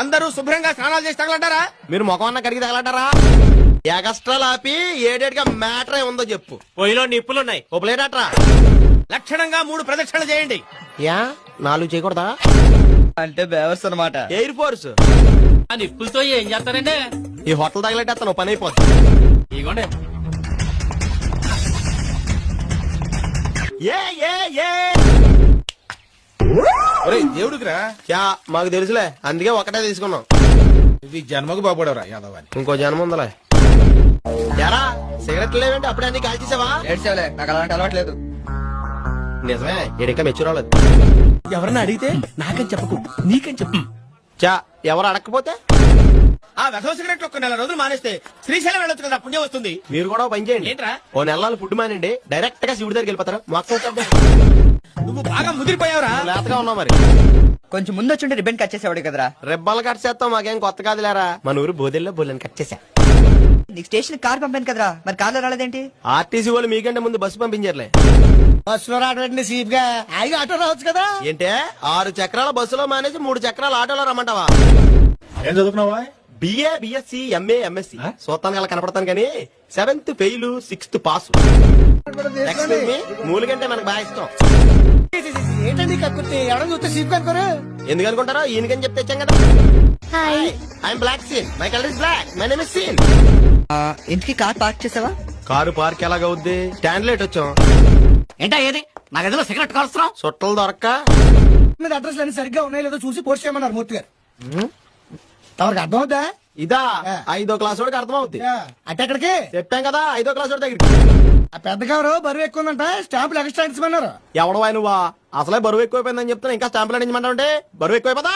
అందరూ శుభ్రంగా స్నానాలు చేసి తగలంటారా? మీరు ముఖం అన్న కడిగి తగలంటారా? ఎగస్ట్రాలు ఆపి ఏడేటిగా మ్యాటర్ ఏముందో చెప్పు. పొయ్యిలో నిప్పులున్నాయి, ఓ ప్లేట్ అట్రా. లక్షణంగా 3 ప్రదక్షిణలు చేయండి. యా 4 చేయకూడదా? అంటే బేవర్స్ అనమాట. Air force. ఆ నిప్పులతో ఏం చేస్తారండి? ఈ హోటల్ తగలెట్టేస్తాను, పని అయిపోద్ది. ఇగోండి. ఏ ఏ ఏ దేవుడికిరా యా మాకు తెలుసులే, అందుకే ఒకటే తీసుకున్నాం. ఇది జన్మకు బాగుపడవరా యాదవాని. ఇంకో జన్మ ఉందలే. ఎరా సిగరెట్ లేవేంటి? అప్పుడే అన్ని కాల్చేసావా? ఏడ్చేవలే, నాకు అలాంటి అలవాట్లేదు. నిజమే, ఇంకా మెచ్యూర్ అవ్వలేదు. ఎవరన్నా అడిగితే నాకని చెప్పకు, నీకని చెప్పు. చా ఎవరు అడగకపోతే ఆ వెధవ సిగరెట్లు ఒక 4 రోజులు మానేస్తే శ్రీశైలం వెళ్ళొచ్చు కదా, పుణ్యం వస్తుంది. మీరు కూడా ఓ పని చేయండి. ఏంట్రా? ఓ నెలలు ఫుడ్ మానండి, డైరెక్ట్ గా శివుడి దగ్గరికి వెళ్ళిపోతారు. మొత్తం నువ్వు బాగా ముదిరిపోయావురా. లేతగా ఉన్నావు మరి. కొంచెం ముందు వచ్చి రిబ్బన్ కట్ చేసేవాడు కదరా. రెబ్బలు కట్ చేస్తాం, మాకేం కొత్త కాదు లేరా. మన ఊరు బోదెల్లో బోలని కట్ చేశా. నీకు స్టేషన్ కార్ పంపాను కదరా, మరి కార్లో రాలేదేంటి? ఆర్టీసీ వాళ్ళు మీకంటే ముందు బస్సు పంపించారులే. బస్సులో రావడం సీప్ గా హాయిగా ఆటో రావచ్చు కదా. ఏంటే 6 చక్రాల బస్సులో మానేసి 3 చక్రాల ఆటోలో రమ్మంటావా? ఏం చదువుకున్నావా? బిఏ బిఎస్సి ఎంఏ ఎంఎస్సి సూతాన్ని అలా కనపడతాను కానీ 7th ఫెయిల్ 6th పాస్. మూలికంటే మనకు బాగా ఇష్టం. ఏంటండి కక్కుర్తి? ఎవరైనా చూస్తే సీప్ కనుకోరు. ఎందుకు అనుకుంటారో ఈయనకని చెప్తే ఇచ్చాం కదా. Hi I'm black Sean, my colour is black, my name is Sean. ఇంటికి కార్ పార్క్ చేసావా? కారు పార్క్ ఎలాగా అవుద్ది? స్టాండ్ లేట్ వచ్చాం. ఏంటా ఏది నా గదిలో సిగరెట్ కాలుస్తున్నాం? చుట్టలు దొరక్క మీద అడ్రస్ అన్ని సరిగ్గా ఉన్నాయో లేదో చూసి పోస్ట్ చేయమన్నారు మూర్తి గారు. తమకు అర్థం అవుతా? ఇదా 5వ క్లాస్ వాడికి అర్థం అవుద్ది. అంటే అక్కడికి చెప్పాం కదా 5వ క్లాస్ వాడి దగ్గరికి. ఆ పెద్ద కవరు బరువు ఎక్కువ ఉందంట, స్టాంపులు ఎక్స్ట్రా ఇచ్చమన్నారు. ఎవడవా నువ్వా? అసలే బరువు ఎక్కువైపోయిందని చెప్తున్నా ఇంకా స్టాంపులు అందించమంటావు అంటే బరువు ఎక్కువైపోతా.